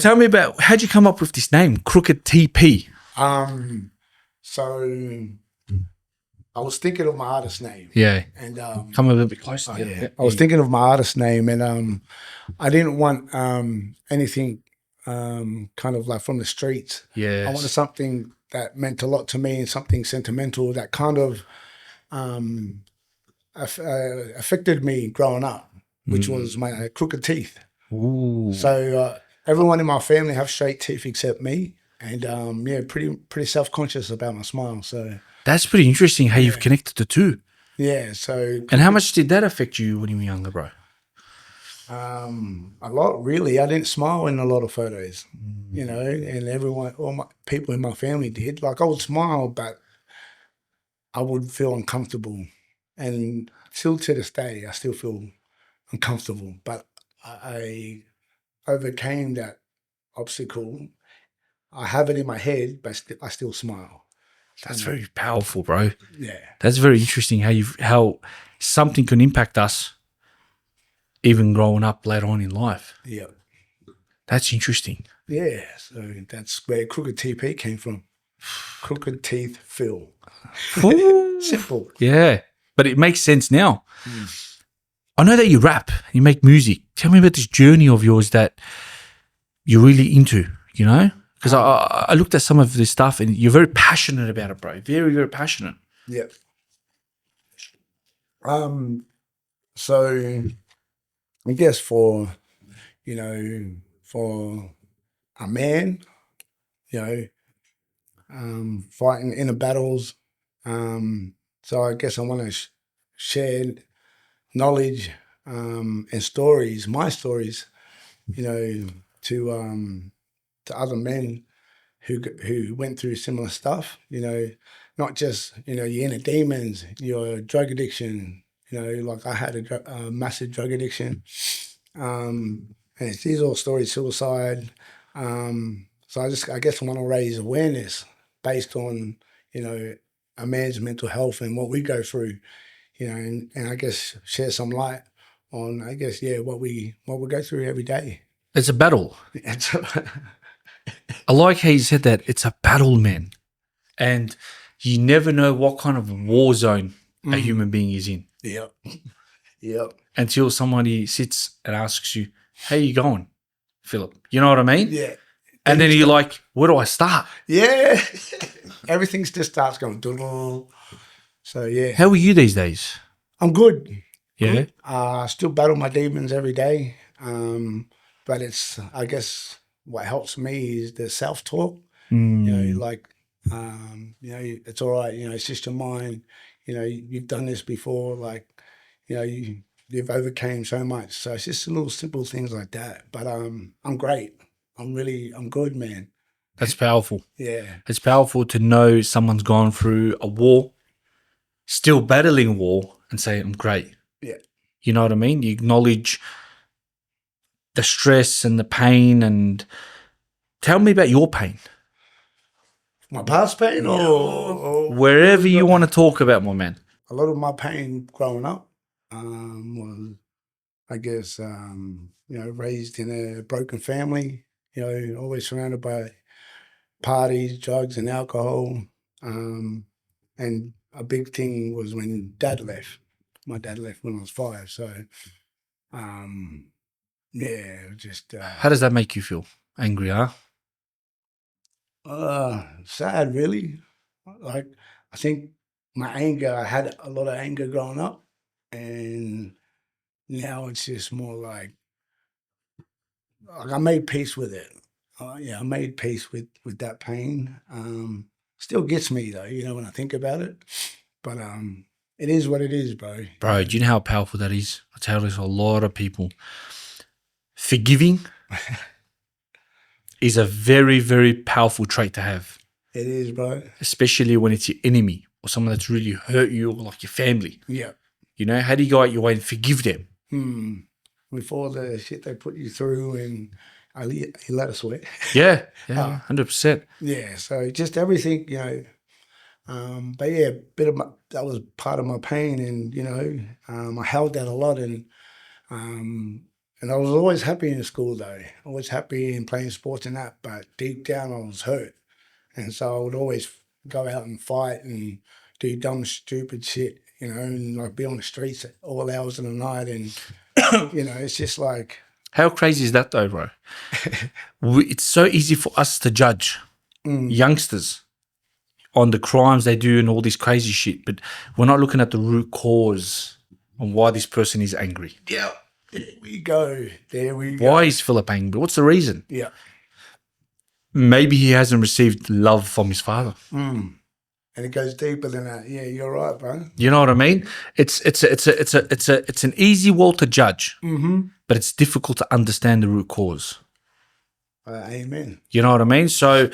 Tell me about, how'd you come up with this name, Crooked TP? So I was thinking of my artist name. Yeah. And Come a little bit closer. I was thinking of my artist name, and I didn't want anything kind of like from the streets. Yes. I wanted something that meant a lot to me and something sentimental that kind of affected me growing up, which was my crooked teeth. Ooh. So everyone in my family have straight teeth except me, and yeah, pretty self-conscious about my smile. So That's pretty interesting how you've connected the two. yeah. So And how much did that affect you when you were younger, bro? a lot, really. I didn't smile in a lot of photos, you know, and everyone, all my people in my family did. Like I would smile, but I would feel uncomfortable, and still to this day, I still feel uncomfortable. But I overcame that obstacle. I have it in my head, but I still smile. That's very powerful, bro. Yeah. That's very interesting how something can impact us even growing up later on in life. Yeah. That's interesting. Yeah. So that's where Crooked TP came from. Crooked Teeth Phil. Simple. Yeah. But it makes sense now. I know that you rap, you make music. Tell me about this journey of yours that you're really into, you know? Because I looked at some of this stuff and you're very passionate about it, bro. Very, very passionate. Yeah. So I guess for a man, fighting inner battles. So I guess I want to share knowledge and stories, my stories, to other men who went through similar stuff. Not just your inner demons, your drug addiction. Like I had a massive drug addiction, and these are all stories, suicide. So I guess I want to raise awareness based on a man's mental health and what we go through, and I guess share some light on what we go through every day. It's a battle. I like how you said that. It's a battle, man. And you never know what kind of war zone a human being is in. Yep. Yep. Until somebody sits and asks you, how you going, Philip? You know what I mean? Yeah. And then you're like, where do I start? Yeah. Everything just starts going. So, yeah. How are you these days? I'm good. Yeah. Good. I still battle my demons every day. But I guess what helps me is the self-talk. It's all right. It's just your mind. You've done this before. Like, you've overcame so much. So it's just little simple things like that. But I'm great. I'm good, man. That's powerful. Yeah. It's powerful to know someone's gone through a war, still battling war, and say, I'm great. Yeah. You know what I mean? You acknowledge the stress and the pain. And tell me about your pain. My past pain or wherever you want to talk about, my man. A lot of my pain growing up was, I guess, raised in a broken family, always surrounded by parties, drugs, and alcohol. And a big thing was when Dad left. My dad left when I was 5. So, just. How does that make you feel? Angry, huh? Sad, really. Like, I think I had a lot of anger growing up, and now it's just more like I made peace with it. I made peace with that pain. Still gets me though, when I think about it. But it is what it is, bro. Bro, do you know how powerful that is? I tell this to a lot of people. Forgiving is a very, very powerful trait to have. It is, bro. Especially when it's your enemy or someone that's really hurt you, or like your family. Yeah. How do you go out your way and forgive them? With all the shit they put you through, and he let us sweat. Yeah, 100%. Yeah, so just everything, but yeah, that was part of my pain, and I held that a lot, and And I was always happy in school, though. Always happy in playing sports and that. But deep down, I was hurt. And so I would always go out and fight and do dumb, stupid shit, and like be on the streets at all hours of the night. And, it's just like, How crazy is that though, bro? It's so easy for us to judge youngsters on the crimes they do and all this crazy shit, but we're not looking at the root cause on why this person is angry. yeah, there we go. There we go. Why is Philip angry? What's the reason? Yeah. Maybe he hasn't received love from his father. And it goes deeper than that. Yeah, you're right, bro. You know what I mean? It's an easy wall to judge, but it's difficult to understand the root cause. Amen. You know what I mean? So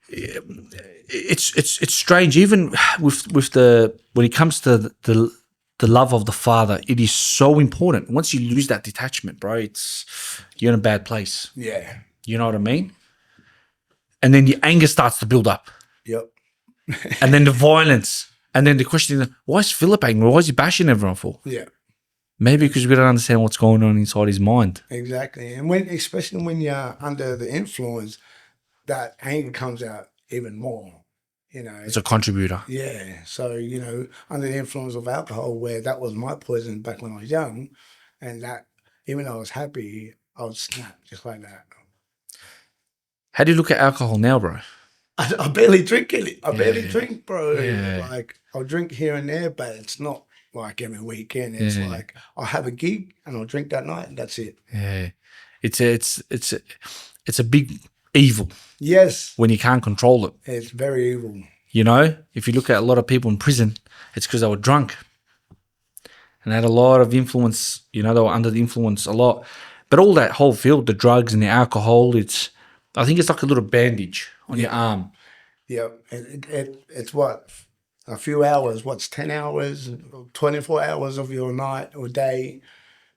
it's strange. Even with the when it comes to the love of the father, it is so important. Once you lose that detachment, bro, you're in a bad place. Yeah. You know what I mean? And then the anger starts to build up. Yep. And then the violence. And then the question is, why is Philip angry? Why is he bashing everyone for? Yeah. Maybe because we don't understand what's going on inside his mind. Exactly. And especially when you're under the influence, that anger comes out even more. It's a contributor. Yeah. So, under the influence of alcohol, where that was my poison back when I was young, and that even though I was happy, I would snap just like that. How do you look at alcohol now, bro? I barely drink it. I barely drink, bro. Yeah. Like, I'll drink here and there, but it's not like every weekend. It's like I'll have a gig and I'll drink that night and that's it. Yeah. It's a big evil. Yes. When you can't control it. It's very evil. If you look at a lot of people in prison, it's because they were drunk. And they had a lot of influence, they were under the influence a lot. But all that whole field, the drugs and the alcohol, I think it's like a little bandage on your arm. Yeah. It's what? A few hours. What's 10 hours, 24 hours of your night or day.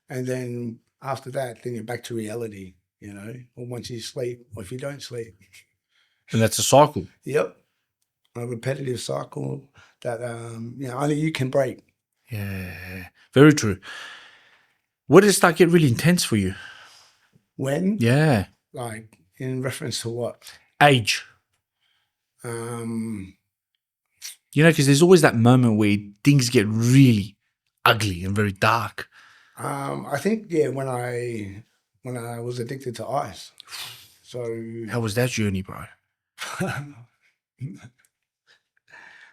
And then after that, then you're back to reality, or once you sleep or if you don't sleep. And that's a cycle. Yep. A repetitive cycle that, only you can break. Yeah, very true. Where did it start getting really intense for you? When? Yeah. Like, in reference to what? Age. Because there's always that moment where things get really ugly and very dark. I think, when I was addicted to ice. So how was that journey, bro?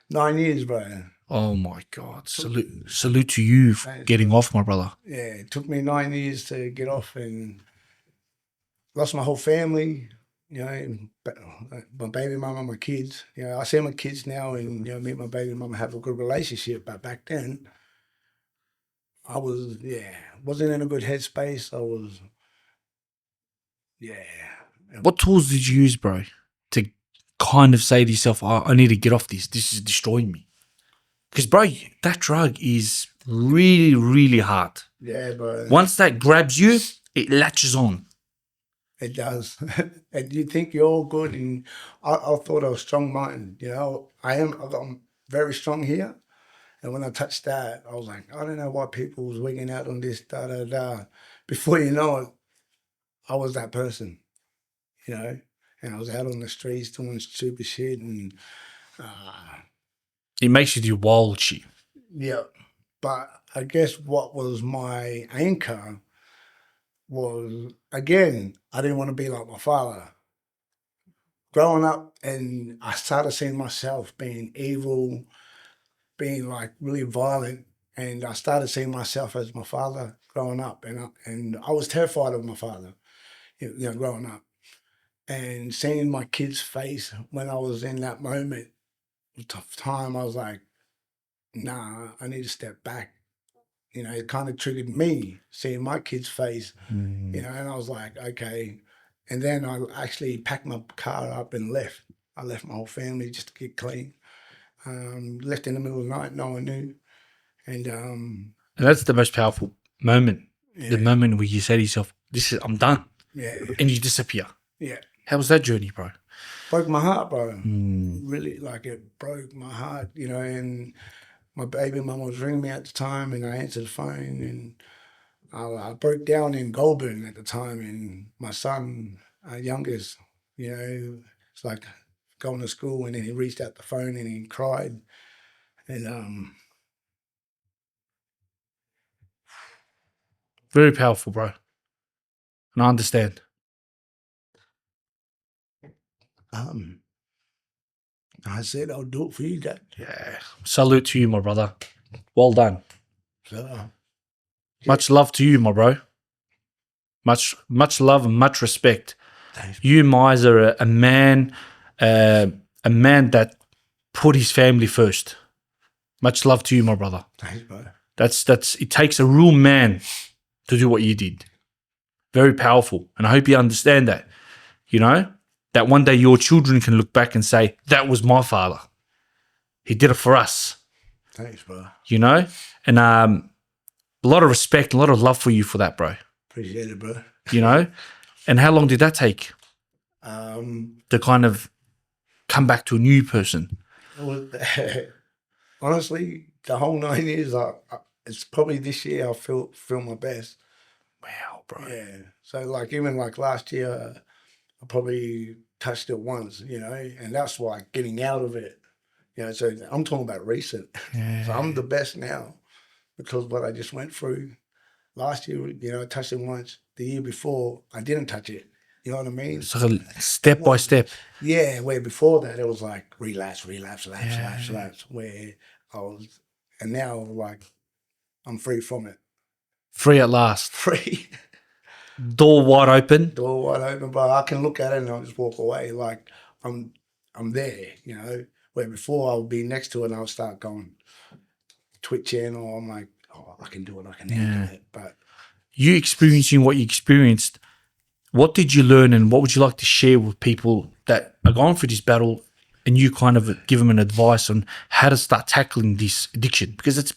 9 years, bro. Oh my God! Salute to you for getting off, my brother. Yeah, it took me 9 years to get off, and lost my whole family. My baby mama, my kids. I see my kids now, and me and my baby mama have a good relationship. But back then, I was wasn't in a good headspace. I was What tools did you use, bro, to kind of say to yourself, I need to get off this. This is destroying me. Because, bro, that drug is really, really hard. Yeah, bro. Once that grabs you, it latches on. It does. And you think you're all good. And I thought I was strong-minded. I'm very strong here. And when I touched that, I was like, I don't know why people was wigging out on this, da-da-da. Before you know it, I was that person, And I was out on the streets doing stupid shit. And it makes you do wild shit. yeah. But I guess what was my anchor was, again, I didn't want to be like my father. Growing up, and I started seeing myself being evil, being like really violent, and I started seeing myself as my father growing up, and I was terrified of my father, growing up, and seeing my kid's face when I was in that moment of time, I was like, nah, I need to step back. It kind of triggered me seeing my kid's face, and I was like, okay. And then I actually packed my car up and left. I left my whole family just to get clean. Left in the middle of the night, no one knew. And that's the most powerful moment. Yeah. The moment where you say to yourself, I'm done. Yeah. And you disappear. Yeah. How was that journey, bro? Broke my heart, bro. Really, it broke my heart, and my baby mama was ringing me at the time, and I answered the phone, and I broke down in Goulburn at the time, and my son, youngest, it's like going to school, and then he reached out the phone and he cried, and Very powerful, bro. And I understand. I said I'll do it for you, Dad. Yeah. Salute to you, my brother. Well done. So Much love to you, my bro. Much love and much respect. thanks, You, Mize, are a man that put his family first. Much love to you, my brother. thanks, bro. That's it takes a real man to do what you did. Very powerful. And I hope you understand that. That one day your children can look back and say, that was my father. He did it for us. Thanks, bro. And a lot of respect, a lot of love for you for that, bro. Appreciate it, bro. And how long did that take to kind of come back to a new person? Well, honestly, the whole 9 years, it's probably this year I feel my best. Wow, bro. Yeah. So even last year, I probably touched it once, and that's like getting out of it. So I'm talking about recent. Yeah. So I'm the best now because what I just went through. Last year, I touched it once. The year before, I didn't touch it. You know what I mean? It's like a step by step. Yeah, where before that, it was like relapse, lapse. Where I was, and now I'm free from it. Free at last. Free. Door wide open. Door wide open, but I can look at it and I'll just walk away. Like I'm there, Where before I'll be next to it and I'll start going twitching, or I'm like, oh, I can do it, I can handle it. But you experiencing what you experienced, what did you learn and what would you like to share with people that are going through this battle, and you kind of give them an advice on how to start tackling this addiction? Because it's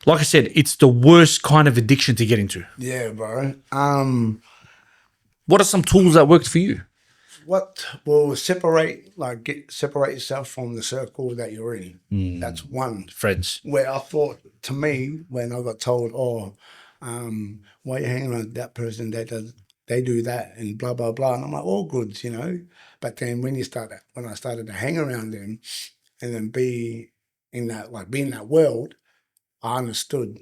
like I said, it's the worst kind of addiction to get into. yeah, bro. What are some tools that worked for you? What will separate yourself from the circle that you're in. That's one. Friends. Where I thought, to me, when I got told, why are you hanging around that person they do that and blah, blah, blah. And I'm like, all goods, But then when I started to hang around them and then be in that world, I understood,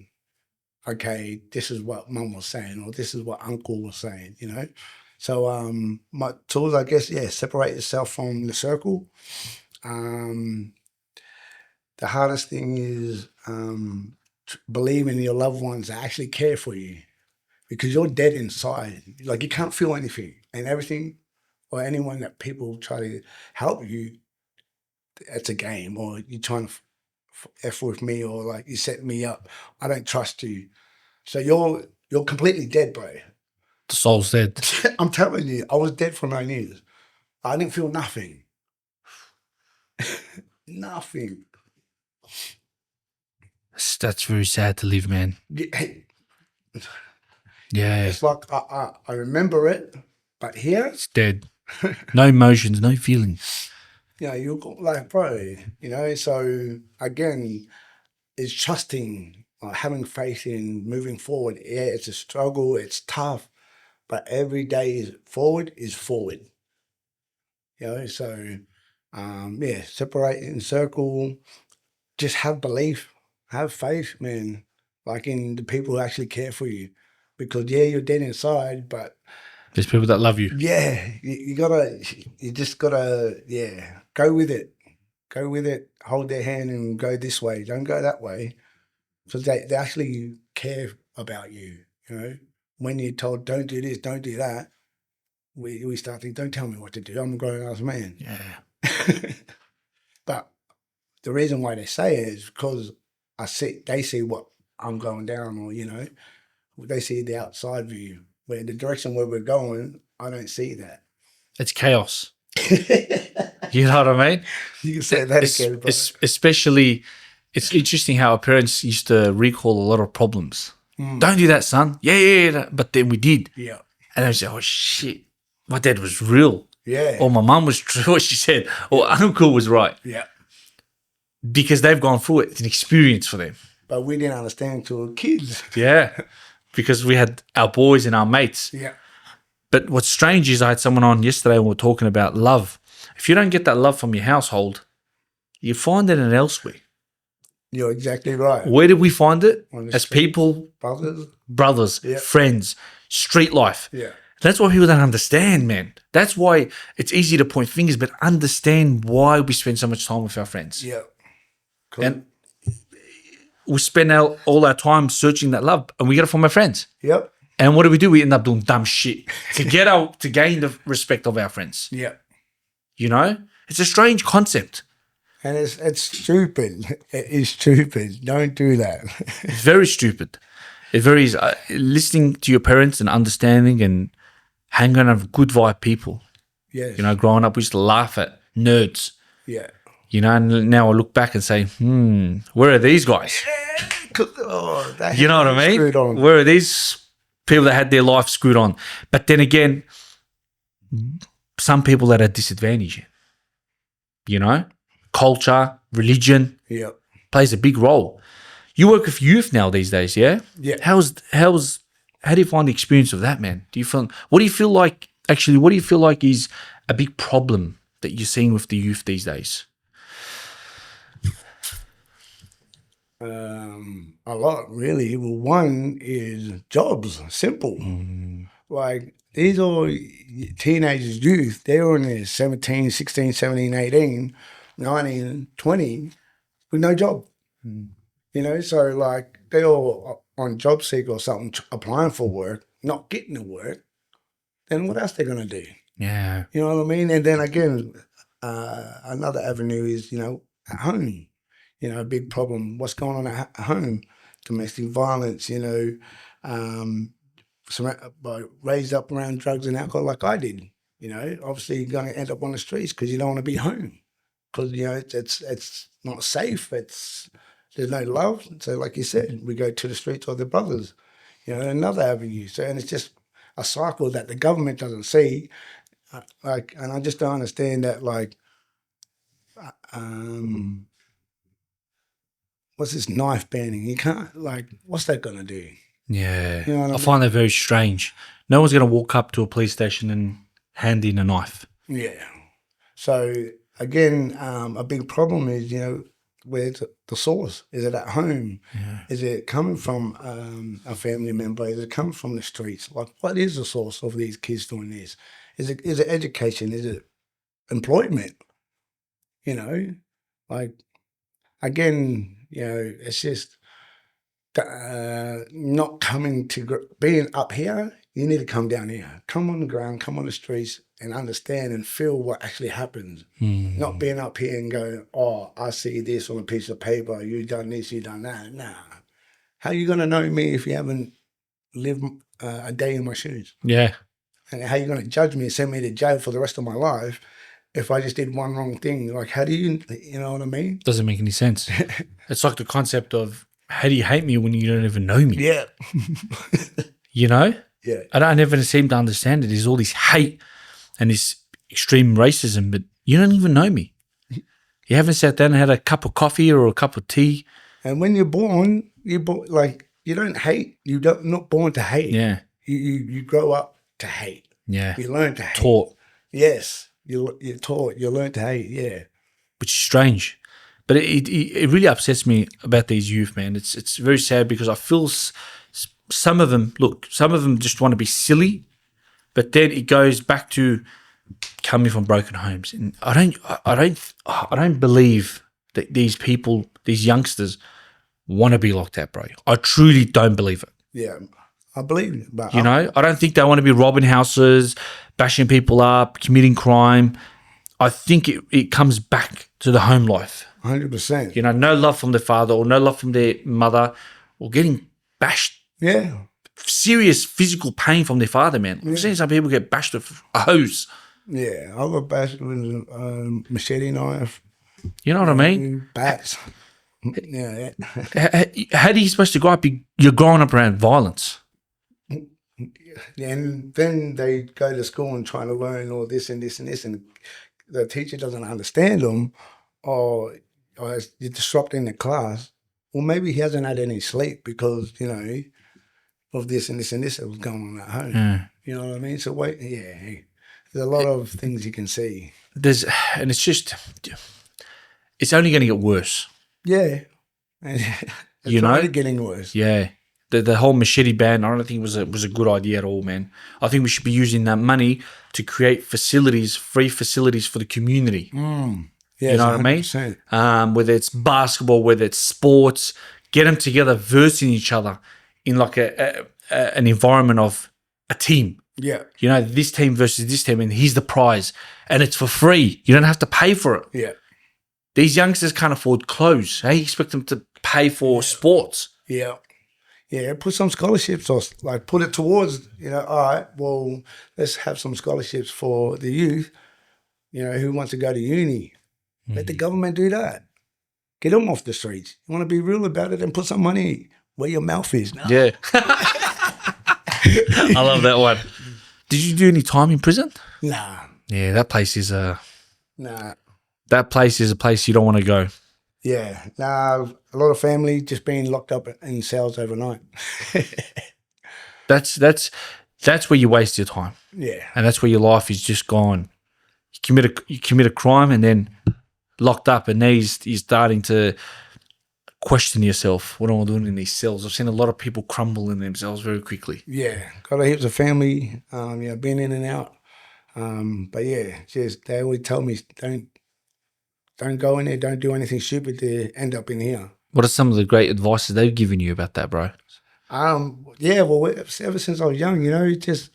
okay, this is what mum was saying, or this is what uncle was saying, So my tools, I guess, separate yourself from the circle. The hardest thing is believing your loved ones actually care for you, because you're dead inside. Like, you can't feel anything, and everything or anyone that people try to help you, it's a game, or you're trying to F with me, or you set me up. I don't trust you. So you're completely dead, bro. The soul's dead. I'm telling you, I was dead for 9 years. I didn't feel nothing. Nothing. That's very sad to live, man. Yeah. It's like I remember it, but here It's dead. No emotions, no feelings. you're bro, so again, it's trusting, having faith in moving forward. Yeah, it's a struggle, it's tough, but every day forward is forward. So separate in circle, just have belief, have faith, man, in the people who actually care for you. Because you're dead inside, but there's people that love you. Yeah, you just gotta, go with it. Go with it, hold their hand and go this way. Don't go that way. Because they actually care about you, When you're told, don't do this, don't do that, we start thinking, don't tell me what to do. I'm a grown-ass man. Yeah. But the reason why they say it is because they see what I'm going down, or, they see the outside view. Where the direction where we're going, I don't see that. It's chaos. You know what I mean? You can say that again, bro. Especially, it's interesting how our parents used to recall a lot of problems. Don't do that, son. Yeah. But then we did. Yeah. And I was like, oh, shit. My dad was real. Yeah. Or my mum was true, what she said. Or uncle was right. Yeah. Because they've gone through it. It's an experience for them. But we didn't understand until kids. Yeah. because we had our boys and our mates. Yeah. But what's strange is I had someone on yesterday and we were talking about love. If you don't get that love from your household, you find it in elsewhere. You're exactly right. Where did we find it? On the As street. people, brothers, Yeah. friends, street life. Yeah. That's why people don't understand, man. That's why it's easy to point fingers, but understand why we spend so much time with our friends. Yeah. Cool. And we spend all our time searching that love, and we get it from our friends. Yep. And what do? We end up doing dumb shit to gain the respect of our friends. Yeah. You know, it's a strange concept. And it's stupid. It is stupid. Don't do that. It's very stupid. It varies. Listening to your parents and understanding and hanging around with good vibe people. Yes. You know, growing up, we used to laugh at nerds. Yeah. You know, and now I look back and say, where are these guys? You know what I mean? Screwed on. Where are these people that had their life screwed on? But then again, some people that are disadvantaged, you know, culture, religion Yeah. plays a big role. You work with youth now these days, yeah? Yeah. How do you find the experience of that, man? What do you feel like is a big problem that you're seeing with the youth these days? A lot, really. Well, one is jobs. Simple. Like, these are teenagers, youth. They're in their 17, 16, 17, 18, 19, 20 with no job. You know, so like they're all on job seek or something, applying for work, not getting the work. Then what else they're going to do? Yeah. You know what I mean? And then again, another avenue is, you know, at home. You know, a big problem. What's going on at home? Domestic violence, you know, raised up around drugs and alcohol like I did. You know, obviously you're going to end up on the streets because you don't want to be home. Because, you know, it's not safe. There's no love. So like you said, we go to the streets or the brothers, you know, another avenue. So, and it's just a cycle that the government doesn't see. And I just don't understand that, like, what's this knife banning? You can't, like, what's that going to do? Yeah. You know what I I mean? find that very strange. No one's going to walk up to a police station and hand in a knife. Yeah. So, again, a big problem is, you know, where's the source? Is it at home? Yeah. Is it coming from a family member? Is it coming from the streets? Like, what is the source of these kids doing this? Is it education? Is it employment? You know, like, again, you know, it's just not coming to being up here. You need to come down here. Come on the ground, come on the streets and understand and feel what actually happens. Not being up here and going, oh, I see this on a piece of paper. You done this, you done that. Nah. How you going to know me if you haven't lived a day in my shoes? Yeah. And how you going to judge me and send me to jail for the rest of my life if I just did one wrong thing? Like, how do you know what I mean? Doesn't make any sense. It's like the concept of how do you hate me when you don't even know me? Yeah. You know? Yeah. I never seem to understand it. There's all this hate and this extreme racism, but you don't even know me. You haven't sat down and had a cup of coffee or a cup of tea. And when you're born like, you don't hate. Not born to hate. Yeah. You grow up to hate. Yeah. You learn to hate. Taught. Yes. You're taught. You learn to hate. Yeah. Which is strange. But it really upsets me about these youth, man. It's very sad because I feel some of them just want to be silly, but then it goes back to coming from broken homes. And I don't believe that these people, these youngsters, want to be like that, bro. I truly don't believe it. Yeah. I believe it. But You know, I don't think they want to be robbing houses, bashing people up, committing crime. I think it comes back to the home life. 100%. You know, no love from their father or no love from their mother or getting bashed. Yeah. Serious physical pain from their father, man. I've seen some people get bashed with a hose. Yeah. I got bashed with a machete knife. You know what I mean? Bats. Yeah. How are you supposed to grow up? You're growing up around violence. And then they go to school and try to learn all this and this and this, and the teacher doesn't understand them, or you're disrupting the class. Well, maybe he hasn't had any sleep because, you know, of this and this and this that was going on at home. Yeah. You know what I mean? So there's a lot of things you can see. And it's only going to get worse. Yeah, and it's You know? already getting worse. Yeah. The whole machete ban, I don't think was a good idea at all, man. I think we should be using that money to create free facilities for the community. Yes, You know what I mean? 100%. Whether it's basketball, whether it's sports, get them together versing each other in like an environment of a team. Yeah, You know, this team versus this team, and here's the prize. And it's for free. You don't have to pay for it. yeah, These youngsters can't afford clothes. How you expect them to pay for sports? yeah. Yeah, put some scholarships or like put it towards, all right, well, let's have some scholarships for the youth, who wants to go to uni. Let the government do that. Get them off the streets. You want to be real about it and put some money where your mouth is. No. Yeah. I love that one. Did you do any time in prison? Nah. Yeah, that place is Nah. that place is a place you don't want to go. Yeah. Nah, a lot of family just being locked up in cells overnight. That's where you waste your time. Yeah. And that's where your life is just gone. You commit a crime and then locked up, and now you're starting to question yourself. What am I doing in these cells? I've seen a lot of people crumble in themselves very quickly. Yeah. Got heaps of family, been in and out. But yeah, just they always tell me don't go in there, don't do anything stupid to end up in here. What are some of the great advices they've given you about that, bro? Yeah, well, ever since I was young, just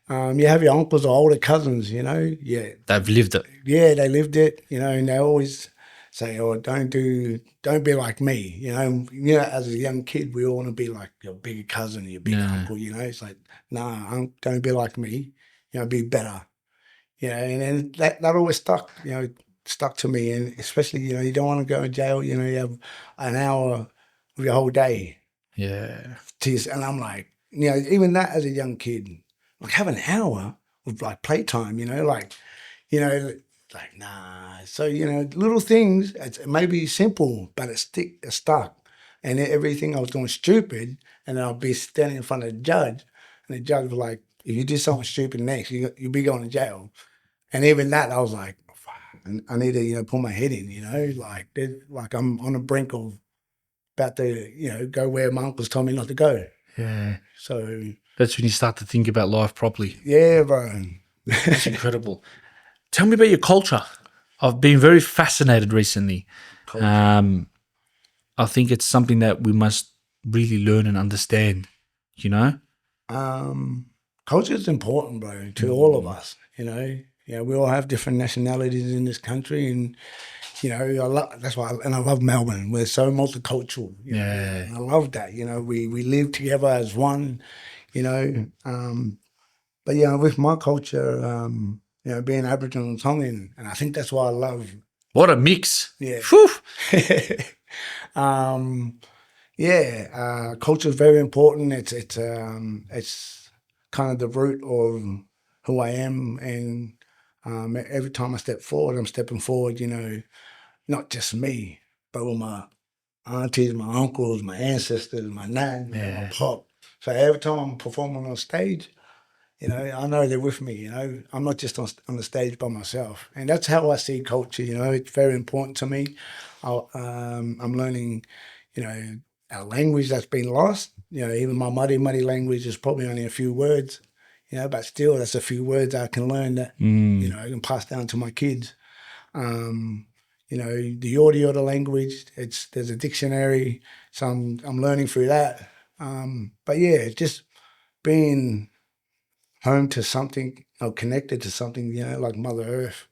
you have your uncles or older cousins, yeah. They've lived it. Yeah, they lived it, and they always say, "Oh, don't be like me," As a young kid, we all want to be like your big cousin, your big uncle, It's like, nah, don't be like me, be better, And then that always stuck to me, and especially, you don't want to go in jail, you have an hour of your whole day. Yeah. And I'm like, even that as a young kid, like have an hour of like playtime, like nah. So, little things, it may be simple, but it's stuck. And everything I was doing stupid, and I'll be standing in front of the judge, and the judge was like, if you do something stupid next, you'll be going to jail. And even that, I was like, I need to, pull my head in, like I'm on the brink of about to, go where my uncles told me not to go. Yeah. So that's when you start to think about life properly. Yeah, bro. That's incredible. Tell me about your culture. I've been very fascinated recently. I think it's something that we must really learn and understand, Culture is important, bro, to all of us, we all have different nationalities in this country, and that's why, and I love Melbourne. We're so multicultural. Yeah, I love that. We live together as one. But with my culture, being Aboriginal and Tongan, and I think that's why I love. What a mix! Yeah. Whew. Culture is very important. It's kind of the root of who I am, and every time I step forward, I'm stepping forward, not just me, but with my aunties, my uncles, my ancestors, my nan, my pop. So every time I'm performing on stage, I know they're with me, I'm not just on the stage by myself. And that's how I see culture, it's very important to me. I'm learning, our language that's been lost. Even my muddy language is probably only a few words. But still, that's a few words I can learn that, I can pass down to my kids. The audio of the language, there's a dictionary, so I'm learning through that. But yeah, just being home to something or connected to something, like Mother Earth.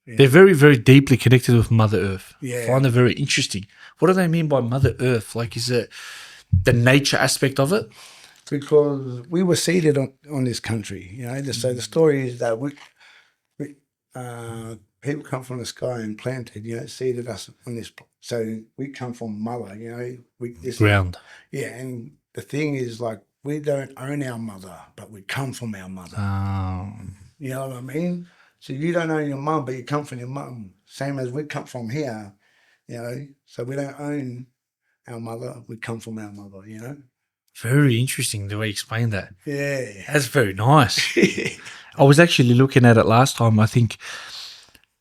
They're very, very deeply connected with Mother Earth. Yeah. I find it very interesting. What do they mean by Mother Earth? Like, is it the nature aspect of it? Because we were seeded on this country, So the story is that people come from the sky and planted, seeded us on this. So we come from mother, Ground. And the thing is, like, we don't own our mother, but we come from our mother. You know what I mean? So you don't own your mum, but you come from your mum. Same as we come from here, So we don't own our mother. We come from our mother, you know. Very interesting the way you explained that. Yeah. That's very nice. I was actually looking at it last time. I think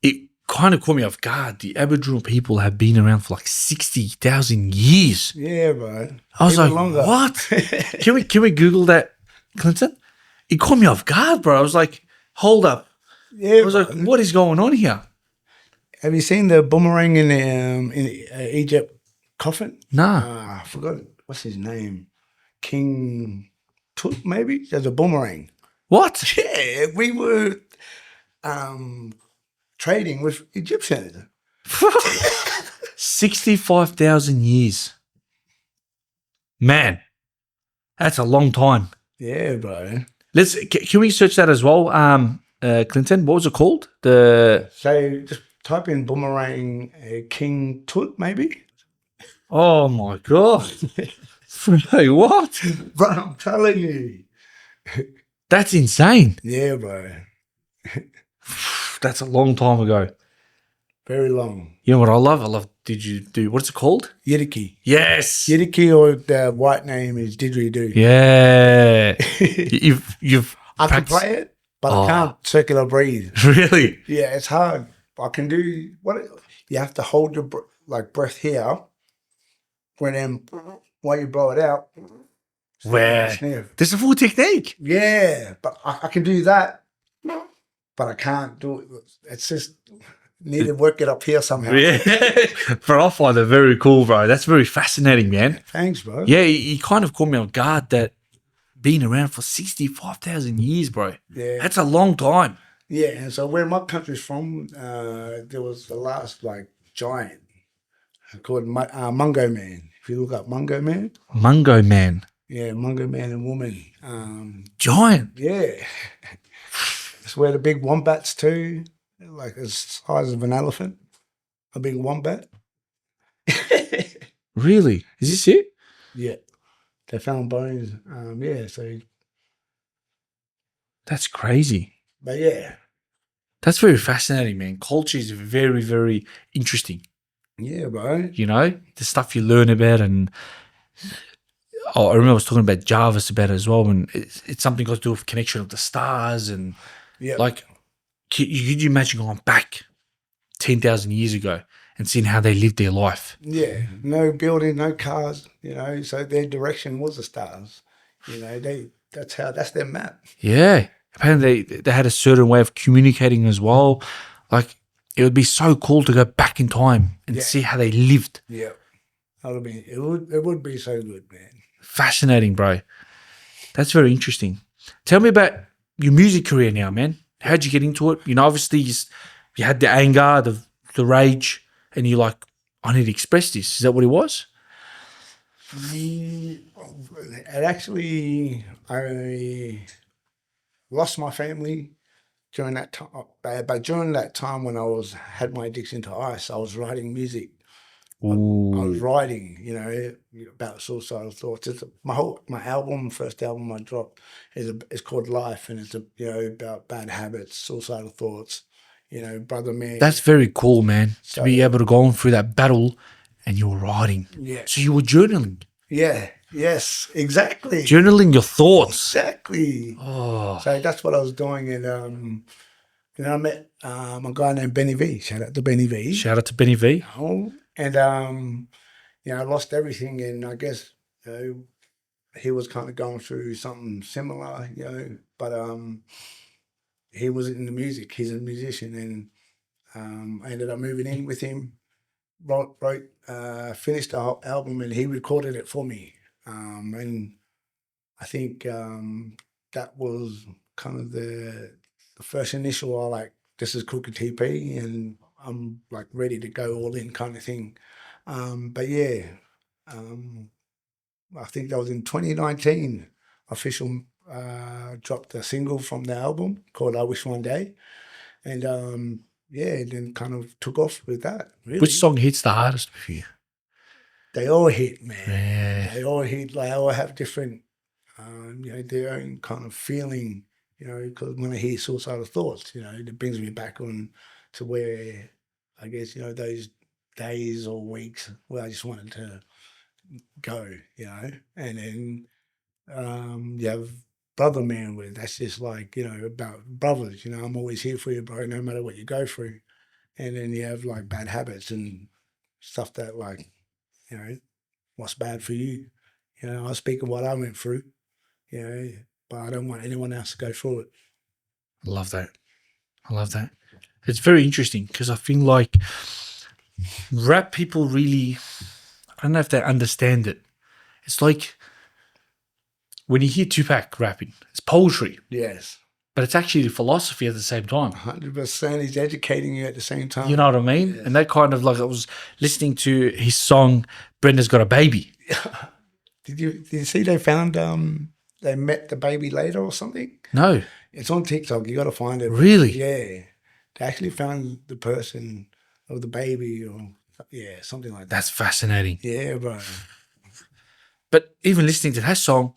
it kind of caught me off guard. The Aboriginal people have been around for like 60,000 years. Yeah, bro. I was Even like, longer. what? Can we Google that, Clinton? It caught me off guard, bro. I was like, hold up. Yeah, I was like, what is going on here? have you seen the boomerang in Egypt coffin? Nah. I forgot what's his name. King Tut, maybe. There's a boomerang. What? Yeah, we were trading with Egyptians. 65,000 years. Man, that's a long time. Yeah, bro. Can we search that as well, Clinton? What was it called? So just type in boomerang King Tut, maybe. Oh my god! Hey, what? Bro, I'm telling you. That's insane. Yeah, bro. That's a long time ago. Very long. You know what I love? I love didgeridoo. What's it called? Yidiki. Yes. Yidiki, or the white name is didgeridoo. Yeah. you've I can practiced- play it, but I can't circular breathe. Really? Yeah, it's hard. I can do you have to hold your breath here, when then while you blow it out. Where? Sniff. There's a full technique. Yeah, but I can do that, but I can't do it. It's just need to work it up here somehow. Yeah. But I find it very cool, bro. That's very fascinating, man. Thanks, bro. Yeah, you kind of caught me off guard that being around for 65,000 years, bro. Yeah. That's a long time. Yeah, and so where my country's from, there was the last giant called Mungo Man. If you look up Mungo Man, Mungo Man. yeah, Mungo Man and Woman. Giant. Yeah, it's where the big wombats too, like the size of an elephant, a big wombat. Really? Is this it? Yeah, they found bones. Yeah, so That's crazy. but yeah, That's very fascinating, man. Culture is very, very interesting. yeah, bro. You know, the stuff you learn about, and I remember I was talking about Jarvis about it as well, and it's something got to do with connection of the stars, and Yeah, like, could you imagine going back 10,000 years ago and seeing how they lived their life? yeah. No building, no cars. You know, so their direction was the stars. You know, that's their map. Yeah. Apparently they had a certain way of communicating as well. Like, it would be so cool to go back in time and Yeah. see how they lived. Yeah, it would be so good, man. Fascinating, bro. That's very interesting. Tell me about your music career now, man. How'd you get into it? You know, obviously you had the anger, the rage, and you're like, I need to express this. Is that what it was? And actually, I lost my family during that time. But during that time when I had my addiction to ice, I was writing music. I was writing, you know, about suicidal thoughts. It's my first album I dropped is called Life, and it's about bad habits, suicidal thoughts, you know, brother man. That's very cool, man. To be So- able to go on through that battle and you were writing. Yeah. So you were journaling. Yeah. Yes. Exactly. Journaling your thoughts. Exactly. Oh, So that's what I was doing, and I met a guy named Benny V. Shout out to Benny V. shout out to Benny V. And I lost everything, and I guess he was kind of going through something similar, but he was in the music. He's a musician, and I ended up moving in with him. Finished the whole album, and he recorded it for me. And I think that was kind of the first initial. This is Cookie TP, and I'm like ready to go all in kind of thing. But yeah, I think that was in 2019. Official dropped a single from the album called "I Wish One Day," and then kind of took off with that. Really, Which song hits the hardest for you? they all hit, man. Yeah. They all hit. They all have different, their own kind of feeling. Because when I hear suicidal thoughts, it brings me back on to where I guess those days or weeks where I just wanted to go, you know. And then you have brother man where that's just like, you know, about brothers, you know, I'm always here for you, bro, no matter what you go through. And then you have like bad habits and stuff that like, you know, what's bad for you. You know, I speak of what I went through, you know, but I don't want anyone else to go through it. I love that. I love that. It's very interesting because I feel like rap people really, I don't know if they understand it. It's like when you hear Tupac rapping, it's poetry, Yes. but it's actually philosophy at the same time. 100%. He's educating you at the same time. You know what I mean? Yes. And that kind of like, I was listening to his song, Brenda's Got a Baby. Did you see they found they met the baby later or something? No. It's on TikTok. You got to find it. Really? Yeah. They actually found the person or the baby or something like that. That's fascinating. Yeah, bro. But even listening to that song,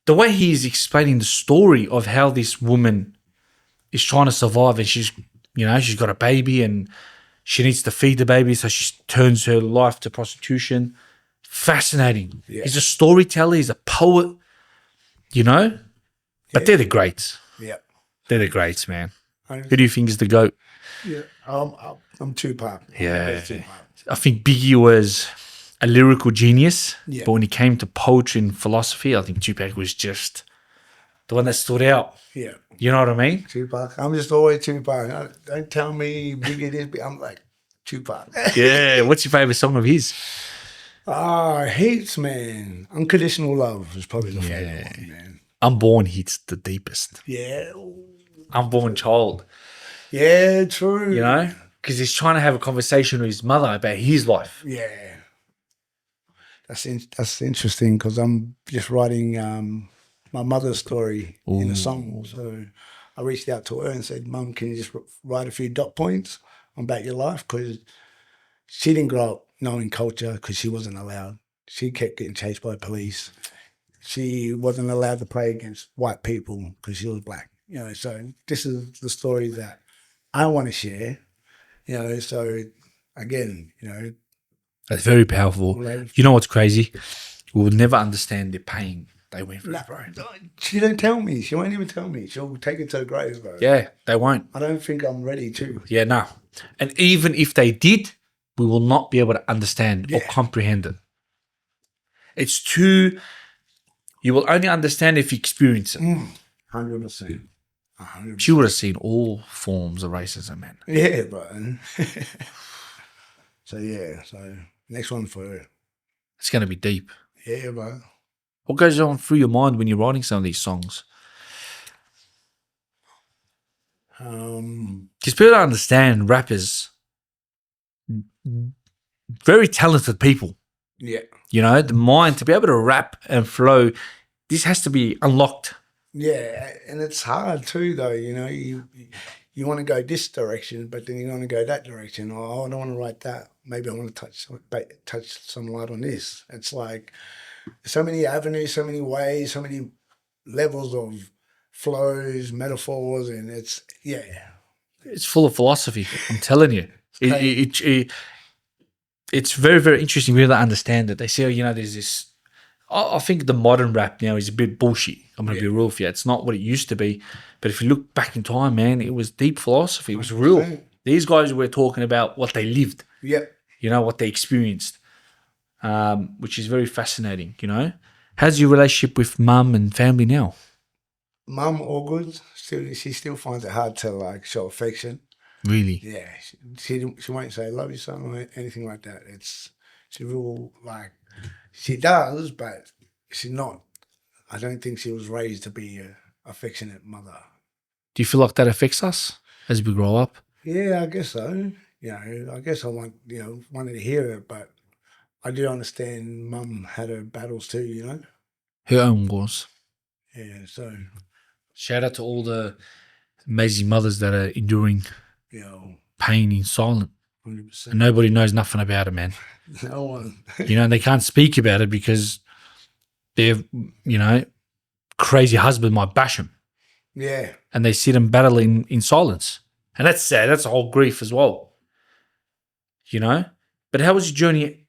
the way he's explaining the story of how this woman is trying to survive and she's, you know, she's got a baby and she needs to feed the baby, so she turns her life to prostitution. Fascinating. Yeah. He's a storyteller. He's a poet, you know? But they're the greats. Yeah. They're the greats, man. I- Who do you think is the GOAT? Yeah. I'm Tupac. Yeah. Tupac. I think Biggie was a lyrical genius, Yeah. but when it came to poetry and philosophy, I think Tupac was just the one that stood out. Yeah. You know what I mean? Tupac. I'm just always Tupac. Don't tell me Biggie this. I'm like Tupac. Yeah. What's your favorite song of his? Heaps, man. Unconditional Love is probably the favorite one, man. Unborn hits the deepest. Yeah. Unborn child, Yeah, true. you know? Because he's trying to have a conversation with his mother about his life. Yeah. That's interesting because I'm just writing my mother's story in a song. So I reached out to her and said, Mum, can you just write a few dot points about your life? Because she didn't grow up knowing culture because she wasn't allowed. She kept getting chased by police. She wasn't allowed to play against white people because she was black. You know, so this is the story that I want to share. You know, so again, you know, That's very powerful. Right. You know what's crazy? We will never understand the pain they went through, bro. she don't tell me. She won't even tell me. She'll take it to the grave, bro. Yeah, they won't. I don't think I'm ready to. Yeah, no. And even if they did, we will not be able to understand or comprehend it. It's too, you will only understand if you experience it. 100%. 100%. She would have seen all forms of racism, man. Yeah, bro. So next one for her. It's going to be deep. Yeah, bro. What goes on through your mind when you're writing some of these songs? Because people don't understand rappers, very talented people. Yeah. You know, the mind to be able to rap and flow, this has to be unlocked. Yeah, and it's hard too, though. You know, you want to go this direction, but then you want to go that direction. Oh, I don't want to write that. Maybe I want to touch some light on this. It's like so many avenues, so many ways, so many levels of flows, metaphors, and it's full of philosophy. I'm telling you, it's very, very interesting. We don't understand it. They say, you know, there's this. I think the modern rap now is a bit bullshit. I'm going to be real with you. It's not what it used to be. But if you look back in time, man, it was deep philosophy. It was real. These guys were talking about what they lived. Yeah. You know, what they experienced, which is very fascinating, you know. How's your relationship with mum and family now? Mum, all good. She still finds it hard to like show affection. Really? Yeah. She won't say love you son or anything like that. She real like she does, but she's not. I don't think she was raised to be an affectionate mother. Do you feel like that affects us as we grow up? Yeah, I guess so. You know, I guess I wanted to hear it, but I do understand Mum had her battles too, you know? Her own wars. Yeah, so. Shout out to all the amazing mothers that are enduring pain in silence. 100%. And nobody knows nothing about it, man. No one. You know, and they can't speak about it because their, you know, crazy husband might bash them. Yeah. And they sit and battle in silence. And that's sad. That's a whole grief as well. You know? But how was your journey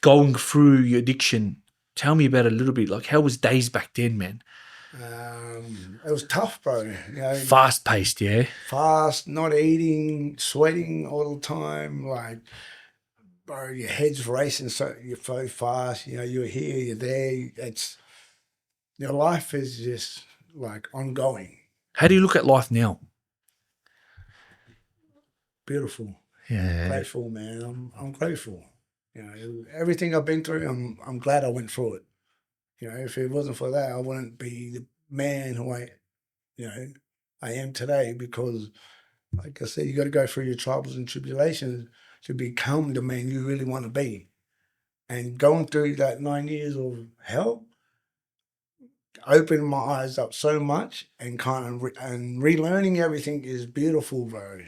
going through your addiction. Tell me about it a little bit. Like, how was days back then, man? It was tough, bro. You know, Fast paced, yeah. fast, not eating, sweating all the time. Like, bro, your head's racing you're so fast. You know, you're here, you're there. It's your life is just like ongoing. How do you look at life now? Beautiful, Yeah. grateful, man. I'm grateful. You know, everything I've been through, I'm glad I went through it. You know, if it wasn't for that, I wouldn't be the man who I am today. Because, like I said, you got to go through your troubles and tribulations to become the man you really want to be. And going through that 9 years of hell opened my eyes up so much, and and relearning everything is beautiful, bro.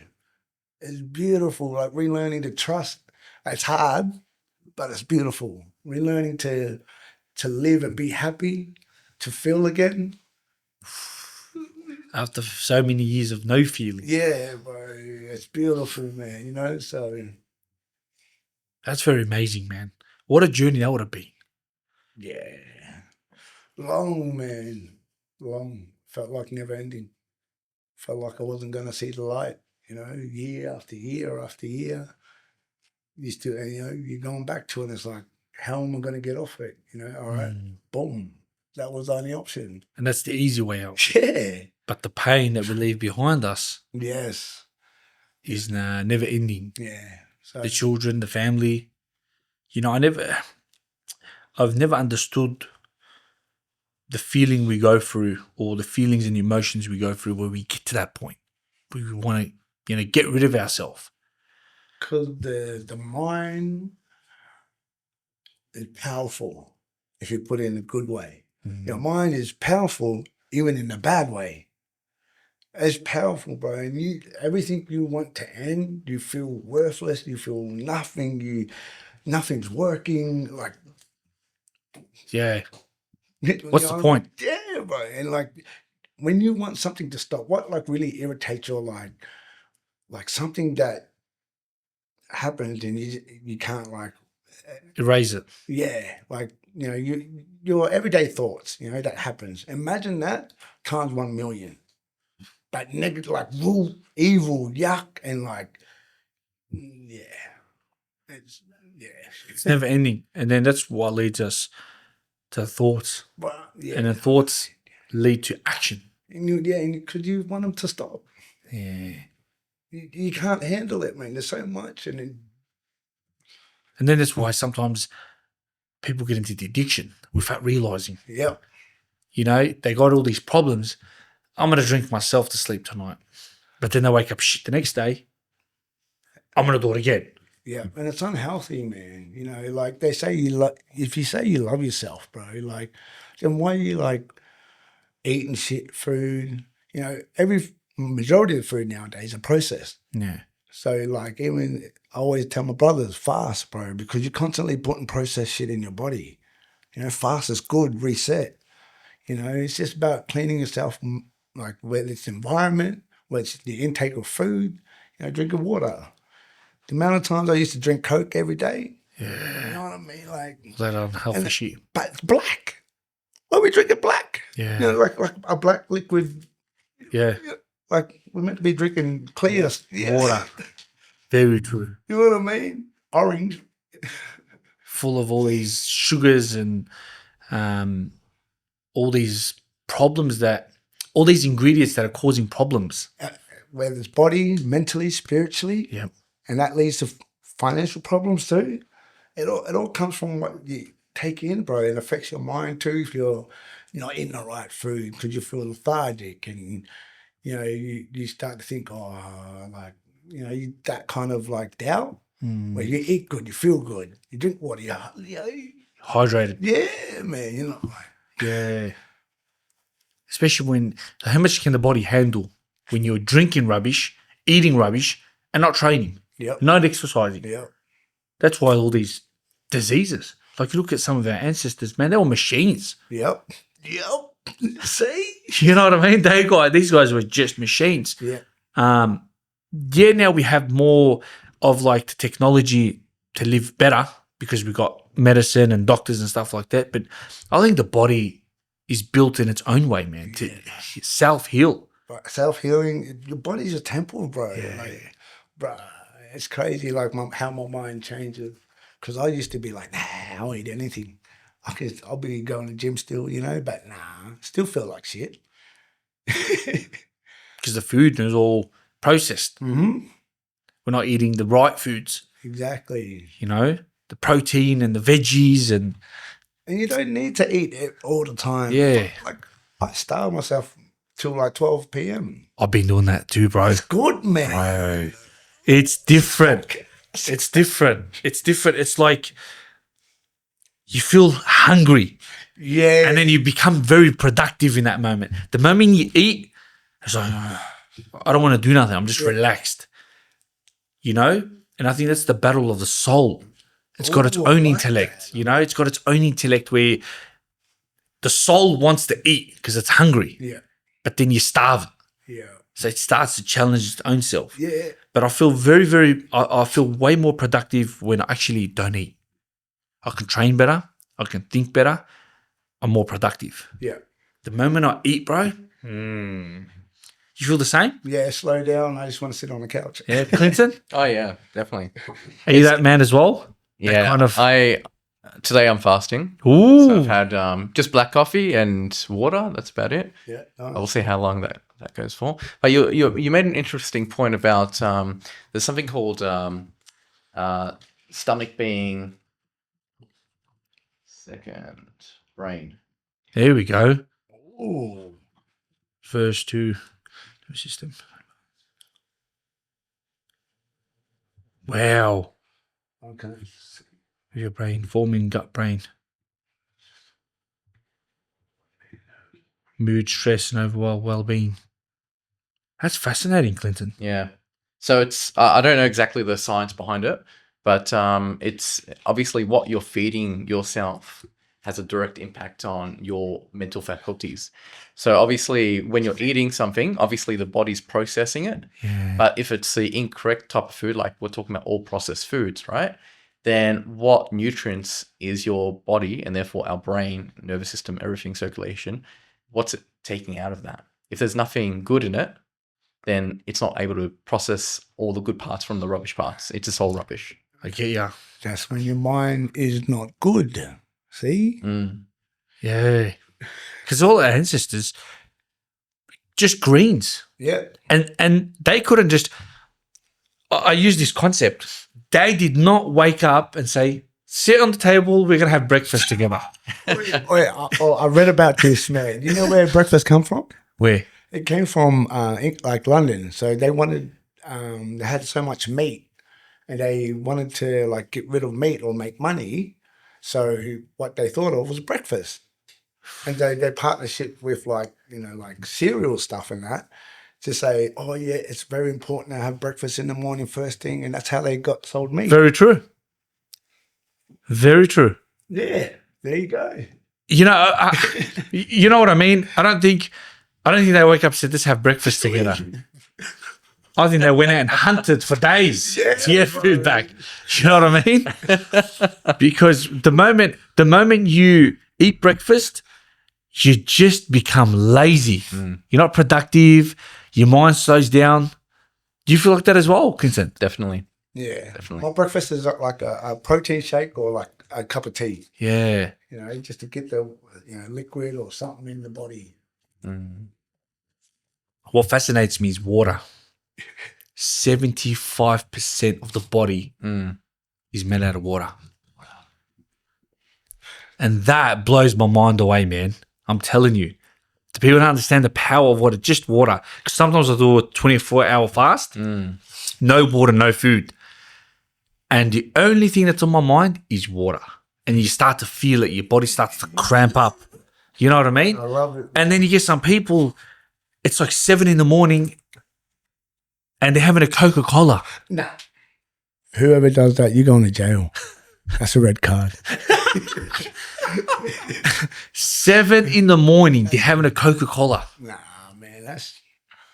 It's beautiful, like relearning to trust. It's hard, but it's beautiful. Relearning to live and be happy, to feel again. After so many years of no feeling. Yeah, bro, it's beautiful, man. You know, so That's very amazing, man. What a journey that would have been. yeah, long, man, long. Felt like never ending. Felt like I wasn't gonna see the light. You know, year after year after year. You're going back to it. And it's like, how am I going to get off it? You know, all right, boom. That was the only option. And that's the easy way out. Yeah. But the pain that we leave behind us Yes. is never ending. Yeah. So The children, the family. You know, I've never understood the feeling we go through, or the feelings and emotions we go through where we get to that point. We want to, get rid of ourselves. because the mind is powerful if you put it in a good way. Your mind is powerful even in a bad way. It's powerful, bro. And everything you want to end, you feel worthless. You feel nothing. Nothing's working. Like, Yeah. you What's the point? Yeah, bro. And like, when you want something to stop, what like really irritates your like something that happened and you can't like Erase it. yeah, like your everyday thoughts, that happens. Imagine that times 1 million. Like negative, like rule, evil, yuck, and like it's It's never ending. And then that's what leads us to thoughts. But And then thoughts lead to action. and because you want them to stop. Yeah. You can't handle it, man. There's so much, and then that's why sometimes people get into the addiction without realizing. yeah, They got all these problems. I'm going to drink myself to sleep tonight. But then they wake up shit the next day. I'm going to do it again. yeah, and it's unhealthy, man. Like they say, if you say you love yourself, bro, like then why are you like eating shit food? Every majority of food nowadays are processed. Yeah. So like even I always tell my brothers, fast, bro, because you're constantly putting processed shit in your body. Fast is good, reset. It's just about cleaning yourself, like whether it's environment, whether it's the intake of food, drinking water. The amount of times I used to drink Coke every day. Yeah. You know what I mean? Like That unhealthy shit. But it's black. Why are we drinking black? Yeah. Like a black liquid. Yeah. Like we're meant to be drinking clear Water. Very true. You know what I mean? Orange. Full of all these sugars and all these problems all these ingredients that are causing problems. Whether it's body, mentally, spiritually. Yep. And that leads to financial problems too. It all comes from what you take in, bro. It affects your mind too if you're not eating the right food because you feel lethargic and you start to think, that kind of like doubt. Where you eat good, you feel good, you drink water, Hydrated. Yeah, man, Yeah. Especially how much can the body handle when you're drinking rubbish, eating rubbish, and not training? Yep. Not exercising. Yep. That's why all these diseases. Like you look at some of our ancestors, man, they were machines. Yep. See? You know what I mean? These guys were just machines. Yeah. Now we have more of like the technology to live better, because we've got medicine and doctors and stuff like that. But I think the body is built in its own way, man, to self-heal. But self-healing, your body's a temple, bro. Like, bro, it's crazy, like how my mind changes. Because I used to be like, nah, I won't eat anything. I'll be going to the gym still, you know, but nah, still feel like shit. Because the food is all processed. Mm-hmm. We're not eating the right foods, Exactly. you know, the protein and the veggies and you don't need to eat it all the time. Yeah. Like, I starve myself till like 12 p.m. I've been doing that too, bro. It's good, man. Bro, it's different. It's different. It's different. It's like you feel hungry. Yeah. And then you become very productive in that moment. The moment you eat, it's like, I don't want to do nothing. I'm just relaxed. You know? And I think that's the battle of the soul. It's got its own intellect. You know? It's got its own intellect where the soul wants to eat because it's hungry. Yeah. But then you starve it. Yeah. So it starts to challenge its own self. Yeah. But I feel I feel way more productive when I actually don't eat. I can train better. I can think better. I'm more productive. Yeah. The moment I eat, bro, you feel the same? Yeah, slow down. I just want to sit on the couch. Yeah, Clinton? Oh yeah, definitely. Are you that man as well? Yeah, kind of- today I'm fasting. Ooh. So I've had just black coffee and water. That's about it. Yeah. We'll see how long that goes for. But you made an interesting point about there's something called stomach being second brain. There we go. Ooh. First to system. Wow. Okay. Your brain, forming gut brain. Mood, stress, and overall well-being. That's fascinating, Clinton. Yeah. So it's I don't know exactly the science behind it, but it's obviously what you're feeding yourself has a direct impact on your mental faculties. So obviously when you're eating something, obviously the body's processing it. Yeah. But if it's the incorrect type of food, like we're talking about all processed foods, right? Then what nutrients is your body and therefore our brain, nervous system, everything, circulation, what's it taking out of that? If there's nothing good in it, then it's not able to process all the good parts from the rubbish parts. It's just all rubbish. I get ya. That's when your mind is not good. See? Yeah. Because all our ancestors, just greens. Yeah. And they couldn't just, I use this concept. They did not wake up and say, sit on the table, we're going to have breakfast together. I read about this, man. You know where breakfast come from? Where? It came from like London. So they wanted, they had so much meat and they wanted to like get rid of meat or make money. So what they thought of was breakfast. And they partnership with like, you know, like cereal stuff and that to say, oh yeah, it's very important to have breakfast in the morning first thing. And that's how they got sold meat. Very true. Very true. Yeah, there you go. You know, you know what I mean? I don't think they wake up and said, let's have breakfast together. I think they went out and hunted for days to get food back. You know what I mean? Because the moment you eat breakfast, you just become lazy. You're not productive. Your mind slows down. Do you feel like that as well, Clinton? Definitely. Yeah. Definitely. My breakfast is like a protein shake or like a cup of tea. Yeah. You know, just to get the liquid or something in the body. What fascinates me is water. 75% of the body is made out of water. And that blows my mind away, man. I'm telling you. The people don't understand the power of water, just water. Because sometimes I do a 24-hour fast. No water, no food. And the only thing that's on my mind is water. And you start to feel it. Your body starts to cramp up. You know what I mean? I love it. And then you get some people, it's like 7 a.m. and they're having a Coca-Cola. Nah. Whoever does that, you're going to jail. That's a red card. 7 a.m, they're having a Coca-Cola. Nah, man, that's...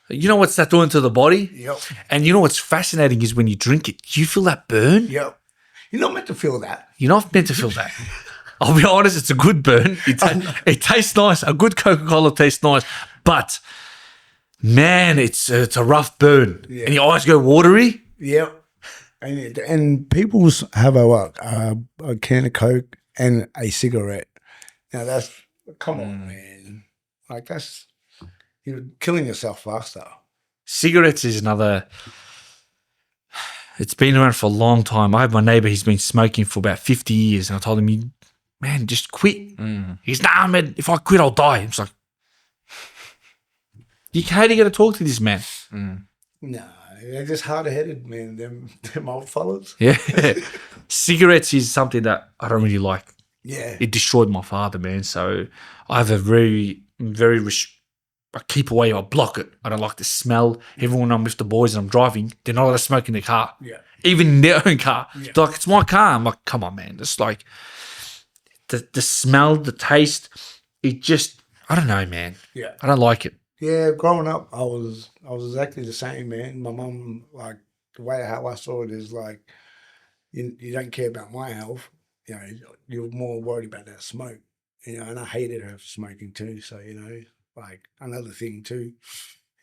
You know what's that doing to the body? Yep. And you know what's fascinating is when you drink it, you feel that burn? Yep. You're not meant to feel that. You're not meant to feel that. I'll be honest, it's a good burn. It tastes nice. A good Coca-Cola tastes nice. But, man, it's a rough burn. Yeah. And your eyes go watery. Yeah. And people have a can of Coke and a cigarette. Now that's, come on, man. Like that's, you're killing yourself faster. Cigarettes is another. It's been around for a long time. I have my neighbor, he's been smoking for about 50 years. And I told him, man, just quit. He's, nah, man, if I quit, I'll die. I'm just like, how are you going to talk to this man? No, they're just hard-headed, man. Them old fellas. Yeah. Cigarettes is something that I don't really like. Yeah. It destroyed my father, man. So I have a very, I keep away. I block it. I don't like the smell. Even when I'm with the boys and I'm driving, they're not allowed to smoke in their car. Yeah. Even in their own car. Yeah. They're like, it's my car. I'm like, come on, man. It's like the smell, the taste. It just, I don't know, man. Yeah. I don't like it. Yeah, growing up, I was exactly the same, man. My mum, like, the way how I saw it is like, you don't care about my health. You know, you're more worried about that smoke. You know, and I hated her for smoking too. So, you know, like another thing too,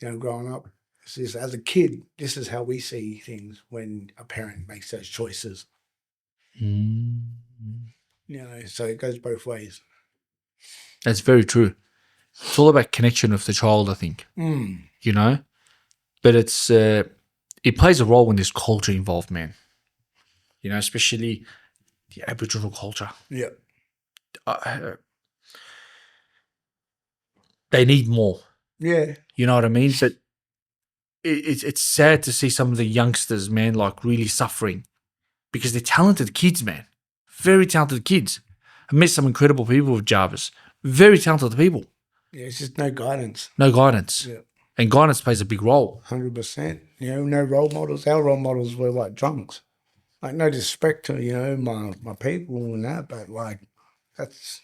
you know, growing up, it's just, as a kid, this is how we see things when a parent makes those choices. You know, so it goes both ways. That's very true. It's all about connection with the child, I think. You know? But it's it plays a role when there's culture involved, man. You know, especially the Aboriginal culture. Yeah. They need more. Yeah. You know what I mean? But it's sad to see some of the youngsters, man, like really suffering because they're talented kids, man. Very talented kids. I met some incredible people with Jarvis. Very talented people. Yeah, it's just no guidance. No guidance. Yeah. And guidance plays a big role. 100%. You know, no role models. Our role models were like drunks. Like, no disrespect to, you know, my people and that, but like, that's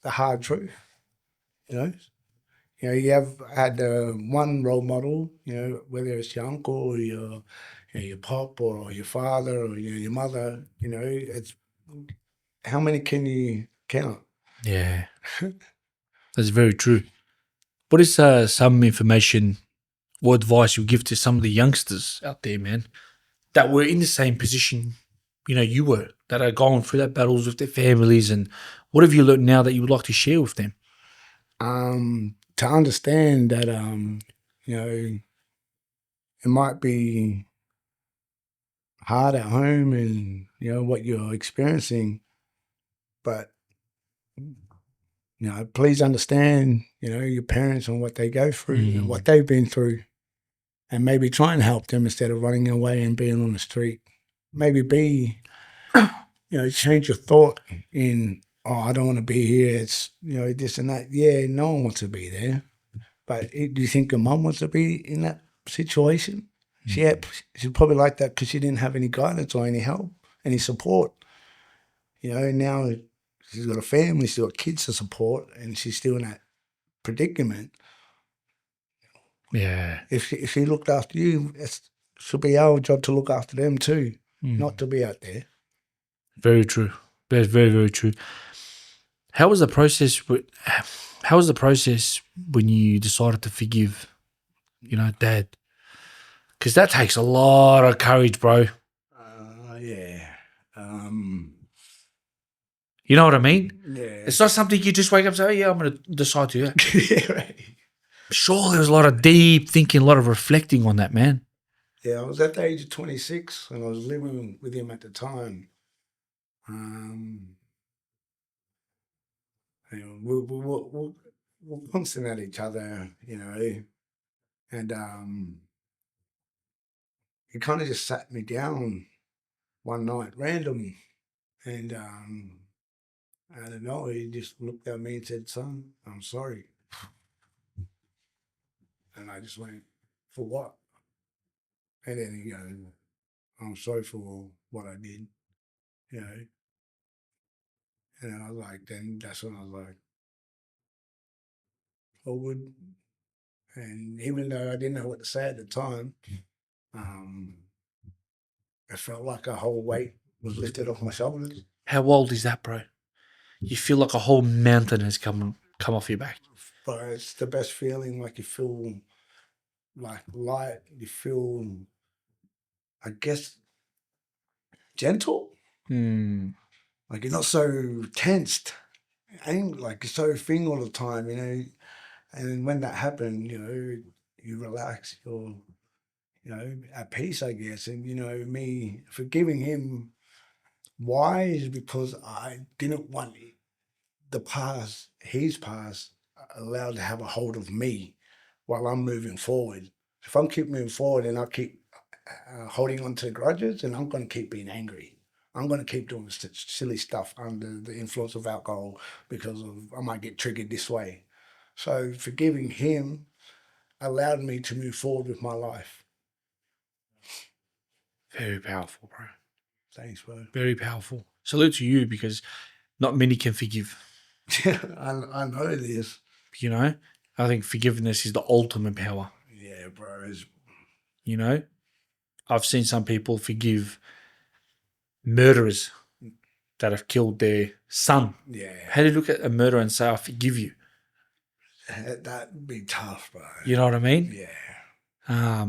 the hard truth, you know? You know, you have had one role model, you know, whether it's your uncle or your pop or your father or your mother, you know, it's, how many can you count? Yeah. That's very true. What is some information or advice you give to some of the youngsters out there, man, that were in the same position, you know, you were, that are going through that battles with their families, and what have you learned now that you would like to share with them? To understand that, you know, it might be hard at home and, you know, what you're experiencing, but, you know, please understand, you know, your parents and what they go through and what they've been through, and maybe try and help them instead of running away and being on the street. Maybe you know, change your thought in, oh, I don't want to be here. It's, you know, this and that. Yeah, no one wants to be there. But do you think your mum wants to be in that situation? She'd probably like that because she didn't have any guidance or any help, any support. You know, and now she's got a family, she's got kids to support, and she's still in that predicament. Yeah. If she looked after you, it should be our job to look after them too, not to be out there. Very true. Very, very, very true. How was the process? How was the process when you decided to forgive, you know, Dad? Because that takes a lot of courage, bro. Yeah. You know what I mean? Yeah. It's not something you just wake up and say, oh, yeah, I'm going to decide to. Yeah, right. Sure, there was a lot of deep thinking, a lot of reflecting on that, man. Yeah, I was at the age of 26 and I was living with him at the time. You know, we're constant at each other, you know, and he kind of just sat me down one night, random, and I don't know, he just looked at me and said, "Son, I'm sorry," and I just went, "For what?" And then he goes, "I'm sorry for what I did," you know. And then I was like, then that's when I was like, forward. And even though I didn't know what to say at the time, it felt like a whole weight was lifted off my shoulders. How old is that, bro? You feel like a whole mountain has come off your back. But it's the best feeling. Like you feel like light. You feel, I guess, gentle. Like you're not so tensed. Ain't like you're so thing all the time, you know. And when that happened, you know, you relax. You're, you know, at peace, I guess. And you know, me forgiving him. Why is because I didn't want the past, his past, allowed to have a hold of me while I'm moving forward. If I'm keep moving forward and I keep holding on to grudges, then I'm going to keep being angry. I'm going to keep doing silly stuff under the influence of alcohol because I might get triggered this way. So forgiving him allowed me to move forward with my life. Very powerful, bro. Thanks, bro. Very powerful. Salute to you because not many can forgive. I know this. You know, I think forgiveness is the ultimate power. Yeah, bro. You know, I've seen some people forgive murderers that have killed their son. Yeah. How do you look at a murderer and say, I forgive you? That'd be tough, bro. You know what I mean? Yeah.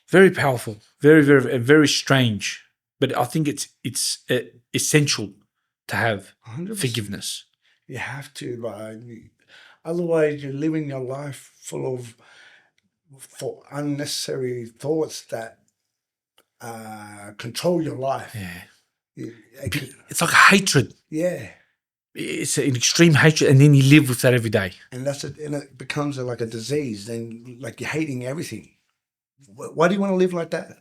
Very powerful, very, very, very strange. But I think it's essential to have 100%. forgiveness. You have to, bro. Otherwise, you're living your life full of unnecessary thoughts that control your life. Yeah. It's like hatred. Yeah. It's an extreme hatred, and then you live with that every day. And and it becomes like a disease. Then, like, you're hating everything. Why do you want to live like that?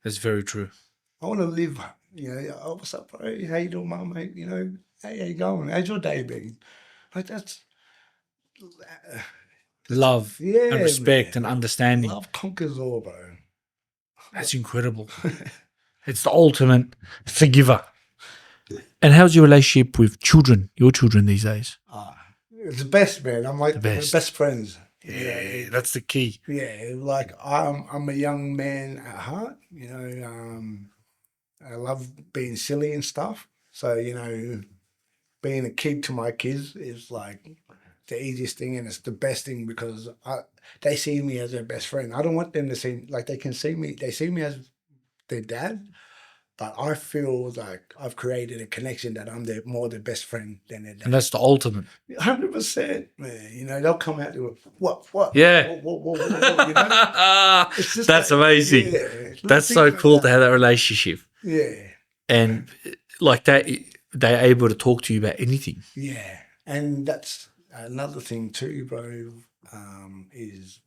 That's very true. I want to live, you know, oh, what's up, bro? How you doing, mum, mate? You know, hey, how you going? How's your day been? Like, that's... Love Yeah, and respect man. and understanding. Love conquers all, bro. That's incredible. It's the ultimate forgiver. And how's your relationship with children, your children these days? It's the best, man. I'm like the best friends. Yeah, that's the key. Yeah, like I'm a young man at heart. You know, I love being silly and stuff. So, you know, being a kid to my kids is like the easiest thing, and it's the best thing because they see me as their best friend. I don't want them to see, like, they see me as their dad, but I feel like I've created a connection that I'm more their best friend than their dad. And that's the ultimate. 100%, man. You know, they'll come out to what? Yeah. What, you know? It's just that's like, amazing. Yeah, that's so cool to have that relationship. Yeah. And like that, they're able to talk to you about anything. Yeah. And that's another thing too, bro, is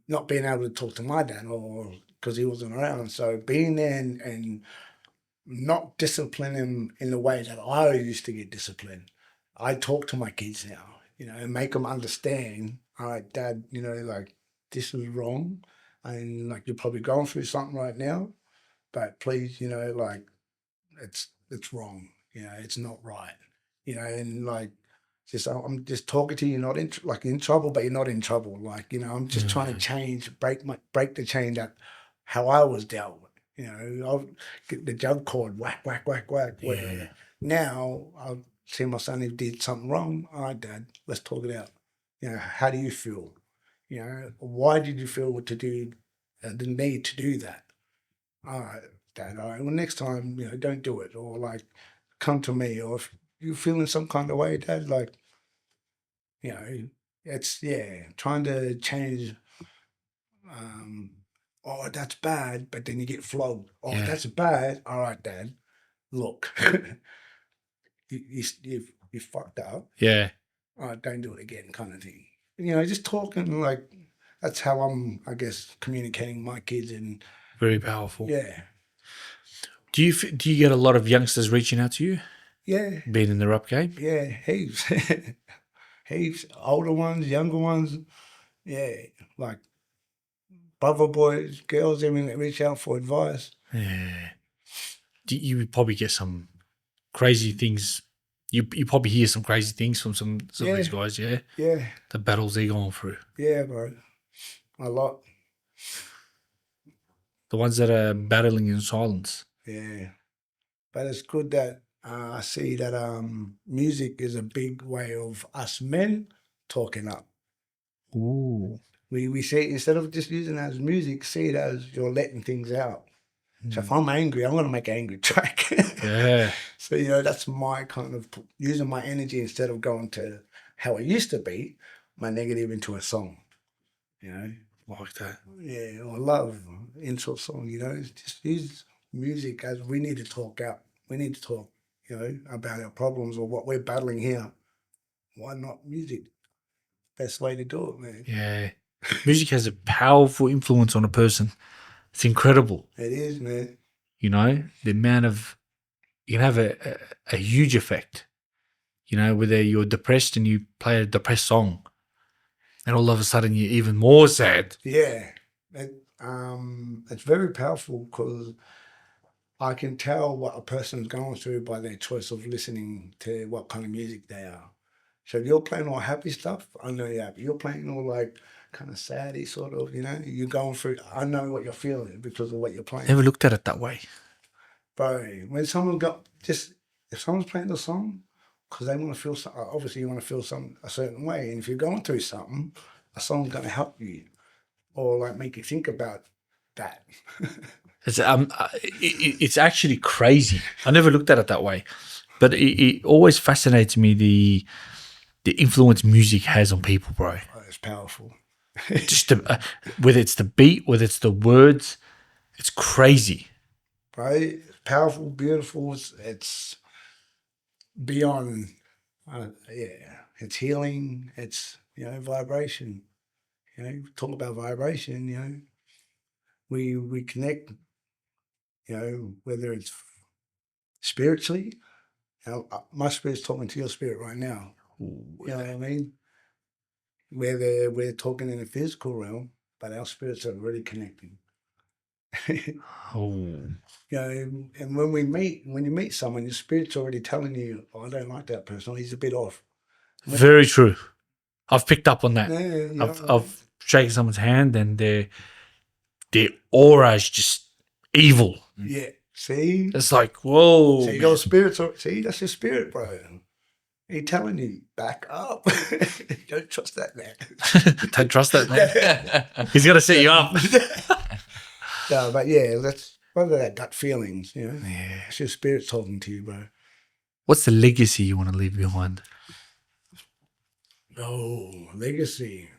not being able to talk to my dad or because he wasn't around. So being there and not discipline him in the way that I used to get disciplined. I talk to my kids now, you know, and make them understand, all right, Dad, you know, like, this is wrong. And like, you're probably going through something right now, but please, you know, like, it's wrong. You know, it's not right. You know, and like, I'm just talking to you, not in trouble, but you're not in trouble. Like, you know, I'm just trying to change, break the chain that how I was dealt with. You know, I'll get the jug cord, whack, whack, whack, whack. Yeah. Now I'll see my son, he did something wrong. All right, Dad, let's talk it out. You know, how do you feel? You know, why did you feel to do the need to do that? All right, Dad. All right. Well, next time, you know, don't do it, or like, come to me, or if you're feeling some kind of way, Dad, like, you know, it's trying to change. Oh, that's bad, but then you get flogged. Oh, that's bad. All right, Dad. Look, you fucked up. Yeah. All right, don't do it again, kind of thing. You know, just talking like that's how I'm, I guess, communicating with my kids and. Very powerful. Yeah. Do you get a lot of youngsters reaching out to you? Yeah. Being in the rap game? Yeah, heaps. Heaps. Older ones, younger ones. Yeah. Like brother boys, girls, I mean, that reach out for advice. Yeah. You would probably get some crazy things. You probably hear some crazy things from some of these guys, yeah? Yeah. The battles they're going through. Yeah, bro. A lot. The ones that are battling in silence. Yeah. But it's good that I see that music is a big way of us men talking up. Ooh. We see, instead of just using it as music, see it as you're letting things out. So if I'm angry, I'm going to make an angry track. Yeah. So, that's my kind of using my energy instead of going to how it used to be, my negative into a song, Like that. Yeah, or love into a song, just use music as we need to talk out. We need to talk, about our problems or what we're battling here. Why not music? Best way to do it, man. Yeah. Music has a powerful influence on a person. It's incredible. It is, man. The amount of, you can have a huge effect. Whether you're depressed and you play a depressed song, and all of a sudden you're even more sad. Yeah. It's very powerful because I can tell what a person's going through by their choice of listening to what kind of music they are. So if you're playing all happy stuff, I know you're happy. You're playing all like kind of saddy sort of, you're going through, I know what you're feeling because of what you're playing. Never looked at it that way. Bro, when if someone's playing the song, because they want to feel something, obviously you want to feel a certain way. And if you're going through something, a song's going to help you or like make you think about that. It's actually crazy. I never looked at it that way, but it always fascinates me the influence music has on people, bro. Oh, it's powerful. Just whether it's the beat, whether it's the words, it's crazy. Right? It's powerful, beautiful. It's beyond. It's healing. It's vibration. Talk about vibration. We connect. Whether it's spiritually. My spirit's talking to your spirit right now. You know what I mean? Whether we're talking in the physical realm, but our spirits are really connecting. Oh, And when you meet someone, your spirit's already telling you, "Oh, I don't like that person. He's a bit off." very true. I've picked up on that. Yeah, I've shaken someone's hand and their aura is just evil. yeah. See, It's like, whoa. see, your spirits are. See, that's your spirit, bro. He's telling you, back up. Don't trust that man. Don't trust that man. He's gonna set you up. No, but yeah, that's one of that gut feelings. Yeah. It's your spirit talking to you, bro. What's the legacy you want to leave behind? Oh, legacy.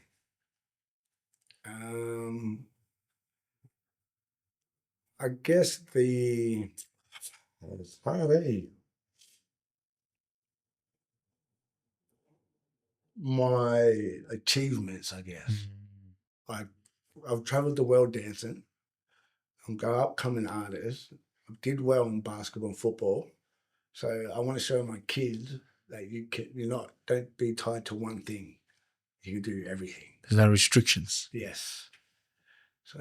I guess my achievements, I guess. I've traveled the world dancing. I'm an upcoming artist. I did well in basketball and football. So I want to show my kids that don't be tied to one thing. You can do everything. There's no restrictions. Yes. So,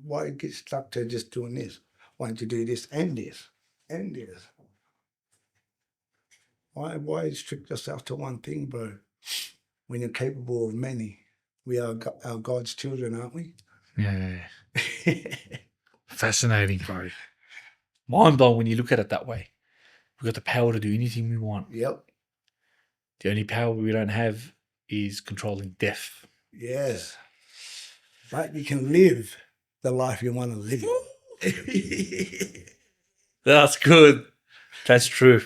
why get stuck to just doing this? Why don't you do this and this and this? Why restrict yourself to one thing, bro? When you're capable of many. We are our God's children, aren't we? Yeah. Fascinating, bro. Mind blowing when you look at it that way. We've got the power to do anything we want. Yep. The only power we don't have is controlling death. Yes. But you can live the life you want to live. That's good. That's true.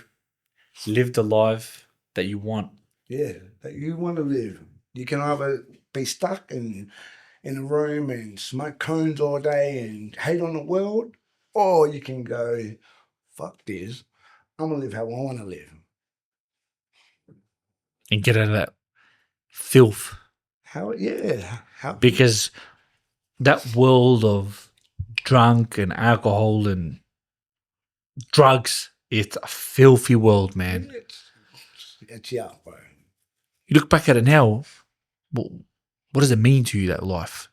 Live the life that you want. Yeah, that you want to live. You can either be stuck in a room and smoke cones all day and hate on the world, or you can go, fuck this, I'm going to live how I want to live. And get out of that filth. Because that world of drunk and alcohol and drugs, it's a filthy world, man. It's yuck, bro. You look back at it now, what does it mean to you, that life?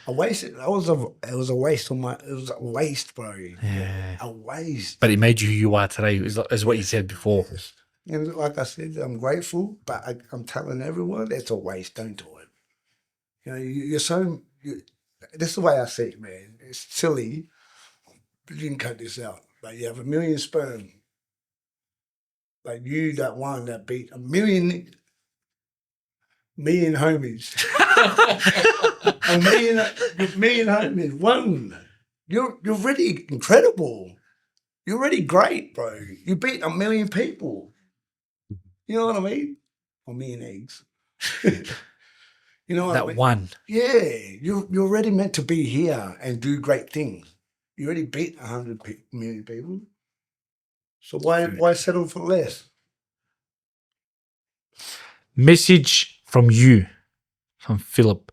It was a waste of it was a waste, bro. Yeah. A waste. But it made you who you are today, is what you said before. Yes. And like I said, I'm grateful, but I'm telling everyone it's a waste. Don't do it. this is the way I see it, man. It's silly, but you can cut this out. Like you have 1 million sperm. Like you, that one that beat 1 million homies. a million homies. One. You're already incredible. You're already great, bro. You beat 1 million people. You know what I mean? 1 million eggs. You know what I That mean? one. Yeah, you're already meant to be here and do great things. You already beat 100 million people. So why settle for less? Message from you, from Philip,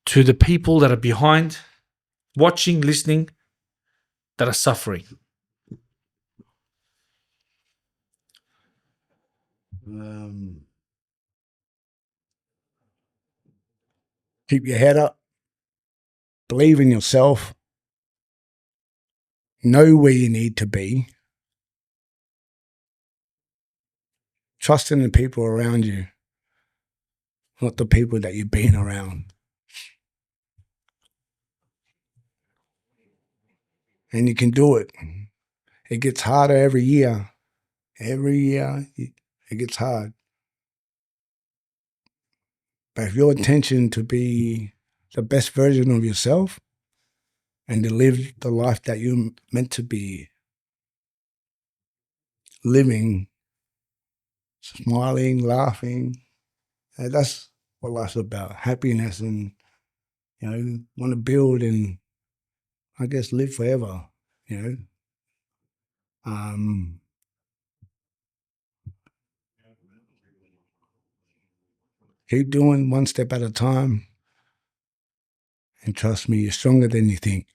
to the people that are behind, watching, listening, that are suffering. Keep your head up. Believe in yourself. Know where you need to be. Trust in the people around you, not the people that you've been around. And you can do it. It gets harder every year. Every year, it gets hard. But if your intention to be the best version of yourself and to live the life that you're meant to be living, smiling, laughing, and that's what life's about. Happiness and, want to build and, I guess, live forever, Keep doing one step at a time. And trust me, you're stronger than you think.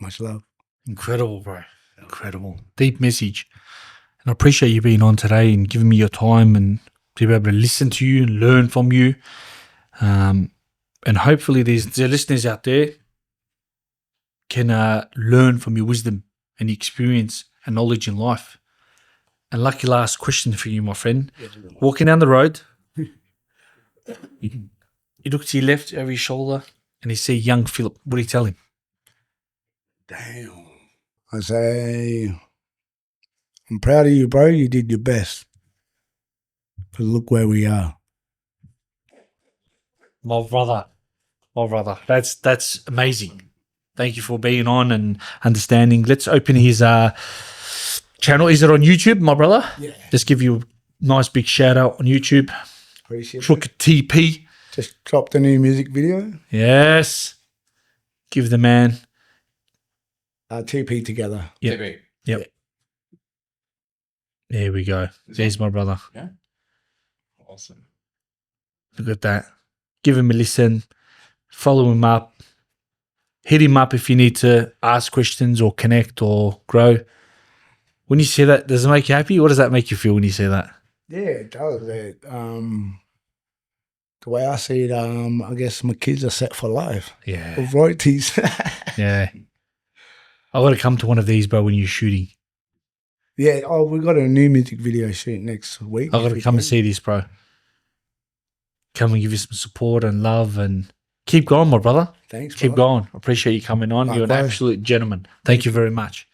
Much love. Incredible, bro. Incredible. Deep message. And I appreciate you being on today and giving me your time and to be able to listen to you and learn from you. And hopefully there's the listeners out there can learn from your wisdom and experience and knowledge in life. And lucky last question for you, my friend. Walking down the road, you look to your left over your shoulder and you see young Philip. What do you tell him? Damn. I say, I'm proud of you, bro. You did your best. But look where we are. My brother. That's amazing. Thank you for being on and understanding. Let's open his channel. Is it on YouTube, my brother? Yeah. Just give you a nice big shout out on YouTube. Appreciate it. Crooked TP. Just dropped a new music video. Yes. Give the man. TP together. Yep. TV. Yep. There we go. There's my brother. Yeah. Awesome. Look at that. Give him a listen. Follow him up. Hit him up if you need to ask questions or connect or grow. When you say that, does it make you happy? What does that make you feel when you say that? Yeah, it does. The way I see it, I guess my kids are set for life. Yeah. Of royalties. Yeah. I got to come to one of these, bro, when you're shooting. Yeah, we got a new music video shoot next week. I got to come and see this, bro. Come and give you some support and love and keep going, my brother. Thanks, Keep brother. going. I appreciate you coming on. You're an Likewise. absolute gentleman. Thank you very much.